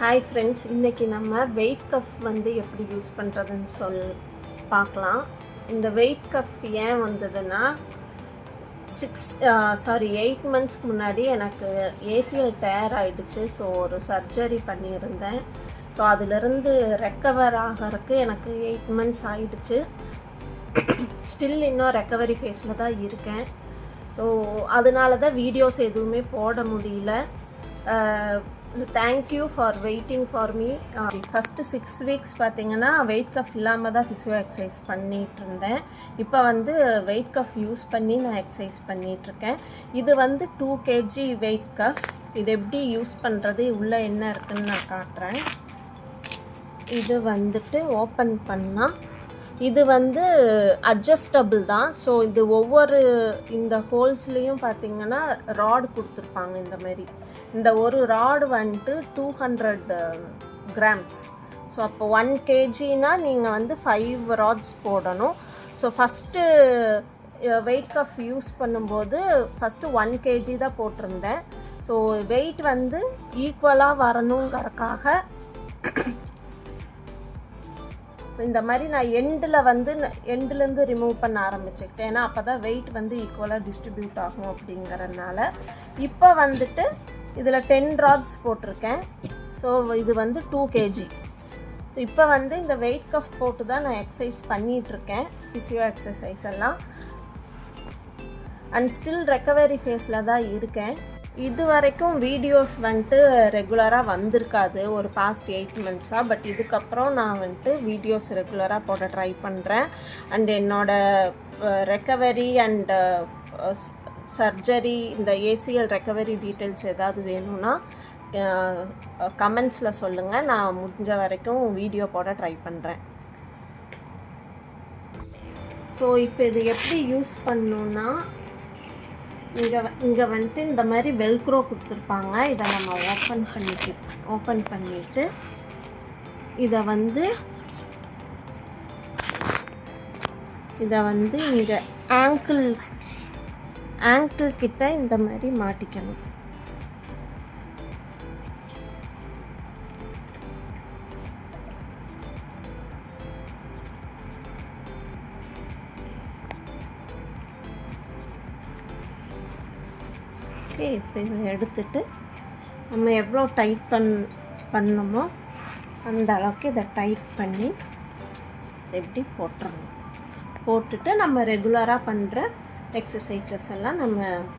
Hi friends, இன்றைக்கி நம்ம wait cup வந்து எப்படி யூஸ் பண்ணுறதுன்னு பார்க்கலாம். இந்த வெயிட் கப் ஏன் வந்ததுன்னா 8 மந்த்ஸ்க்கு முன்னாடி எனக்கு ஏசிஎல் டயர் ஆகிடுச்சு. ஸோ ஒரு சர்ஜரி பண்ணியிருந்தேன். ஸோ அதிலிருந்து ரெக்கவர் ஆகிறதுக்கு எனக்கு 8 மந்த்ஸ் ஆகிடுச்சு. ஸ்டில் இன்னும் ரெக்கவரி ஃபேஸில் தான் இருக்கேன். ஸோ அதனால தான் வீடியோஸ் எதுவுமே போட முடியல. Thank you for waiting for me. First 6 weeks பார்த்தீங்கன்னா வெயிட் கஃப் இல்லாமல் தான் ஃபிசியோ எக்ஸசைஸ் பண்ணிகிட்டு இருந்தேன். இப்போ வந்து வெயிட் கஃப் யூஸ் பண்ணி நான் எக்ஸசைஸ் பண்ணிகிட்ருக்கேன். இது வந்து 2 kg வெயிட் கஃப். இது எப்படி யூஸ் பண்ணுறது, உள்ளே என்ன இருக்குதுன்னு நான் காட்டுறேன். இது வந்துட்டு ஓப்பன் பண்ணால் இது வந்து அட்ஜஸ்டபிள் தான். ஸோ இது ஒவ்வொரு இந்த ஹோல்ஸ்லேயும் பார்த்தீங்கன்னா ராட் கொடுத்துருப்பாங்க. இந்த ஒரு ராடு வந்துட்டு 200 grams. ஸோ அப்போ 1 kgனா நீங்கள் வந்து 5 ராட்ஸ் போடணும். So first weight cuff use பண்ணும்போது ஃபஸ்ட்டு 1 kg தான் போட்டிருந்தேன். ஸோ வெயிட் வந்து ஈக்குவலாக வரணுங்கிறதுக்காக இந்த மாதிரி நான் எண்டுலேருந்து ரிமூவ் பண்ண ஆரம்பிச்சுக்கிட்டேன். ஏன்னா அப்போ தான் வெயிட் வந்து ஈக்குவலாக டிஸ்ட்ரிபியூட் ஆகும் அப்படிங்கிறதுனால. இப்போ வந்துட்டு இதில் 10 ராட்ஸ் போட்டிருக்கேன். ஸோ இது வந்து 2 kg. இப்போ வந்து இந்த வெயிட் கஃப் போட்டு தான் நான் எக்ஸசைஸ் பண்ணிகிட்ருக்கேன், ஃபிசியோ எக்ஸசைஸ் எல்லாம். அண்ட் ஸ்டில் ரெக்கவரி ஃபேஸில் தான் இருக்கேன். இது வரைக்கும் வீடியோஸ் வந்துட்டு ரெகுலராக வந்திருக்காது ஒரு பாஸ்ட் 8 மந்த்ஸாக. பட் இதுக்கப்புறம் நான் வந்துட்டு வீடியோஸ் ரெகுலராக போட ட்ரை பண்ணுறேன். அண்ட் என்னோடய ரெக்கவரி அண்ட் சர்ஜரி, இந்த ஏசிஎல் ரெக்கவரி டீட்டெயில்ஸ் ஏதாவது வேணும்னா கமெண்ட்ஸில் சொல்லுங்கள். நான் முடிஞ்ச வரைக்கும் வீடியோ போட ட்ரை பண்ணுறேன். ஸோ இப்போ இது எப்படி யூஸ் பண்ணணுன்னா, இங்கே வந்துட்டு இந்த மாதிரி வெல்க்ரோ கொடுத்துருப்பாங்க. இதை நம்ம ஓப்பன் பண்ணிவிட்டு இதை வந்து இங்கே ஆங்கிள் கிட்ட இந்த மாதிரி மாட்டிக்கணும். இப்போ இதை எடுத்துட்டு நம்ம எவ்வளோ டைட் பண்ணணுமோ அந்த அளவுக்கு இதை டைட் பண்ணி எப்படி போட்டுட்டு நம்ம ரெகுலராக பண்ணுற எக்ஸசைசஸ் எல்லாம் நம்ம